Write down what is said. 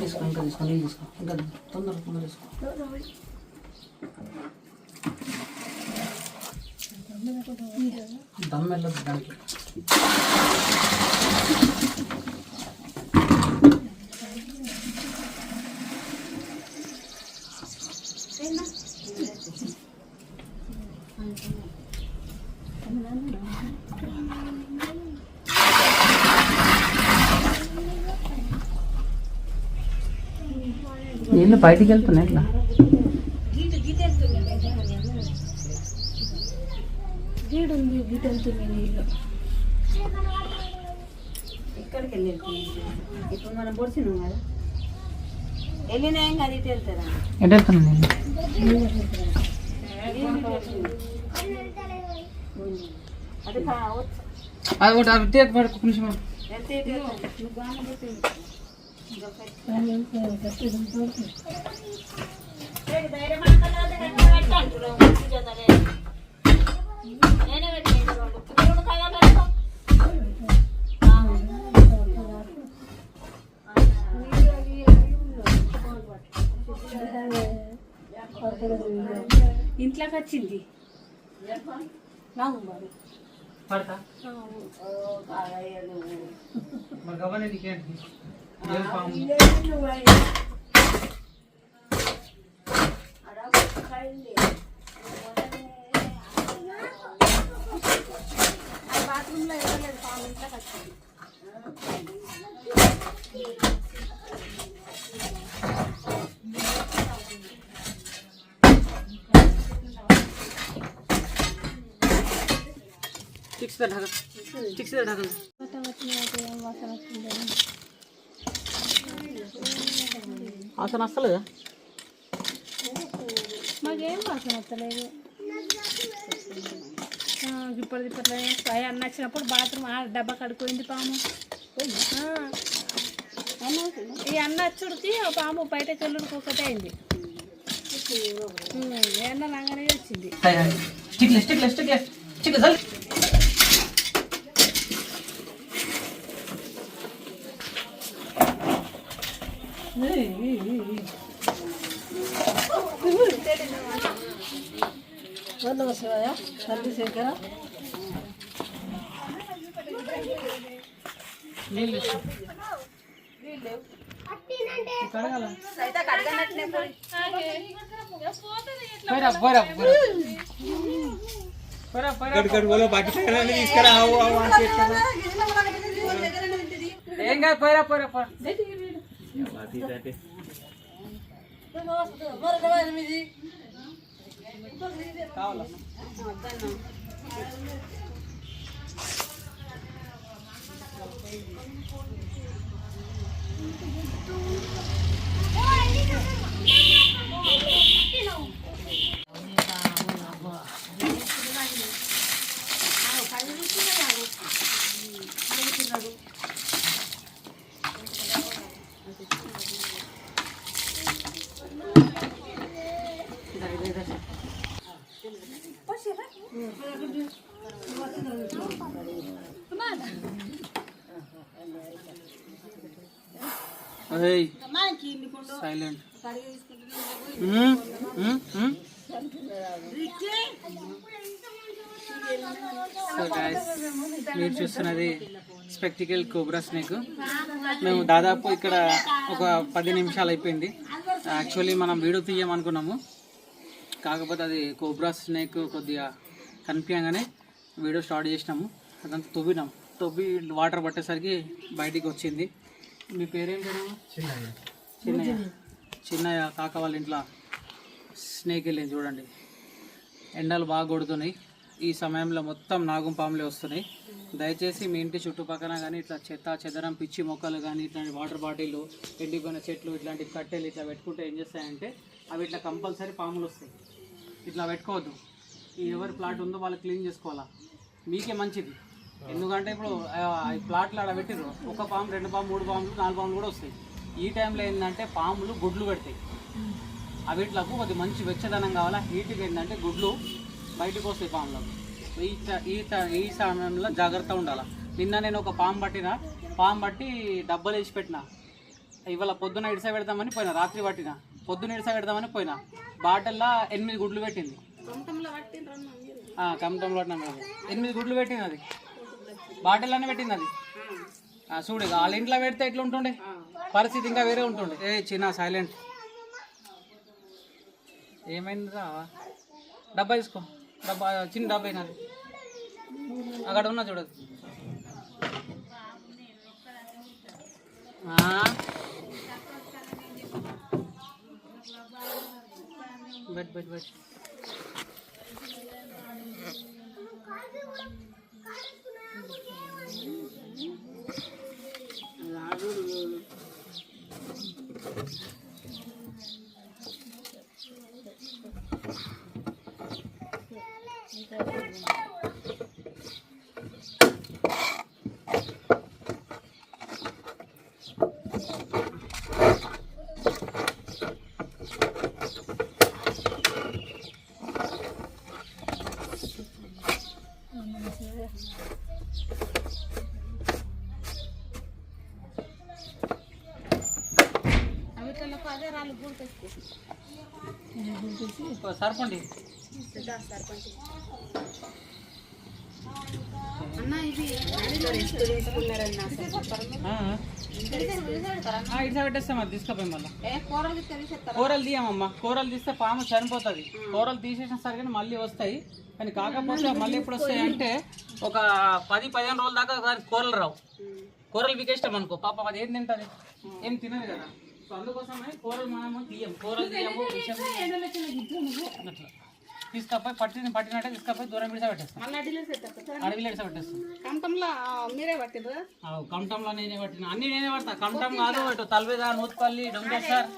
తీసుకో, ఇంకా తీసుకో, నీళ్ళు తీసుకో, ఇంకా తొందర తీసుకో. దమ్ వెళ్ళదు దానికి. నీళ్ళు బయటికి వెళ్తున్నాయి ఇట్లా. గీట వెళ్తుంది నీళ్ళు ఇక్కడికి వెళ్ళి ఇప్పుడు మనం పొడిచినాం కదా, వెళ్ళినాం కదా ఇటు వెళ్తారా? ఎటు వెళ్తున్నాను నేను? అది ఒకటి అరటి ఒక నిమిషం. ఇంట్లోకి వచ్చింది పడతా గవ్వనే నీకేంటి బాత్రూంలో ఇవ్వలేదు పాము, ఇంట్లోకి వచ్చింది. వాసన వస్తలేదా? మాకేం వాసన వస్తలేదు. ఇప్పటిదిప్పట్లో అన్న వచ్చినప్పుడు బాత్రూమ్ డబ్బా కడుక్కోయింది పాము. ఈ అన్న వచ్చుడికి పాము బయట చెల్లుడికి ఒకటే అయింది. అన్న రంగానే వచ్చింది. చంద్రశేఖర ఏం కాదు, పోయిరా పోయిరా పో. కావాలా సైలెంట్. సో గైస్, మీరు చూస్తున్నది స్పెక్టికల్ కోబ్రా స్నేక్. మేము దాదాపు ఇక్కడ ఒక 10 నిమిషాలు అయిపోయింది. యాక్చువల్లీ మనం వీడియో తీయమనుకున్నాము, కాకపోతే అది కోబ్రా స్నేక్ కొద్దిగా కనిపించగానే వీడియో స్టార్ట్ చేసినాము. అదంతా తవ్వి వాటర్ పట్టేసరికి బయటికి వచ్చింది. మీ పేరేంటన్నా? చిన్నయ్య కాక వాళ్ళ ఇంట్లో స్నేక్ వెళ్ళింది. చూడండి, ఎండలు బాగా కొడుతున్నాయి. ఈ సమయంలో మొత్తం నాగుం పాములే వస్తున్నాయి. దయచేసి మీ ఇంటి చుట్టుపక్కల కానీ ఇట్లా చెత్త చెదరం పిచ్చి మొక్కలు కానీ ఇట్లాంటి వాటర్ బాటిళ్ళు, ఎండిపోయిన చెట్లు, ఇట్లాంటి కట్టెలు ఇట్లా పెట్టుకుంటే ఏం చేస్తాయంటే అవి ఇట్లా కంపల్సరీ పాములు వస్తాయి. ఇట్లా పెట్టుకోవద్దు. ఎవరి ప్లాట్ ఉందో వాళ్ళు క్లీన్ చేసుకోవాలా, మీకే మంచిది. ఎందుకంటే ఇప్పుడు ప్లాట్లు ఆడ పెట్టిరు, ఒక పాము, 2 పాము, 3 పాములు, 4 పాములు కూడా వస్తాయి. ఈ టైంలో ఏంటంటే పాములు గుడ్లు పెడతాయి. అవిట్లకు కొద్దిగా మంచి వెచ్చదనం కావాలా. హీట్కి ఏంటంటే గుడ్లు బయటకు వస్తాయి పాములకు. ఈ సమయంలో జాగ్రత్తగా ఉండాలి. నిన్న నేను ఒక పాము పట్టి డబ్బాలు వేసి పెట్టిన, ఇవాళ పొద్దున ఇడిస పెడదామని పోయినా, రాత్రి పట్టిన, పొద్దున ఇడిస పెడదామని పోయినా, బాటిల్లో 8 గుడ్లు పెట్టింది. కమటంలో 8 గుడ్లు పెట్టింది, అది బాటిల్లోనే పెట్టింది. అది చూడు, వాళ్ళ ఇంట్లో పెడితే ఎట్లా ఉంటుండే పరిస్థితి, ఇంకా వేరే ఉంటుండే. ఏ చిన్న సైలెంట్, ఏమైందిరా? డబ్బా తీసుకో, డబ్బా చిన్న డబ్బా అయినది అక్కడ ఉన్నా చూడదు. బెట్ బెట్ బెట్ సర్పండి ఇట్లా పెట్టేస్తాం. అది తీసుకుపోయి మళ్ళీ కూరలు తీయమమ్మా, కూరలు తీస్తే పాము చనిపోతుంది. కూరలు తీసేసిన సరిగ్గా మళ్ళీ వస్తాయి, కానీ కాకపోతే మళ్ళీ ఎప్పుడు వస్తాయి అంటే ఒక 10-15 రోజుల దాకా దానికి కూరలు రావు. కూరలు బికేస్తాం అనుకో, పాప అది ఏం తింటుంది, ఏం తినదు కదా. సో అందుకోసమే కూరలు మనము తీయం, కూరలు తీయము, విషయం అట్లా తీసుకపోయి పట్టినట్టే తీసుకపోయి దూరం విడిసా పెట్టేస్తాం, అడవిలో విడిసా పెట్టేస్తాం. కమటంలో నేనే పట్టిన, అన్ని నేనే పడతా. కమటం కాదు, ఇటు తలవేద, నూతుపల్లి, డొంగేశ్వర్.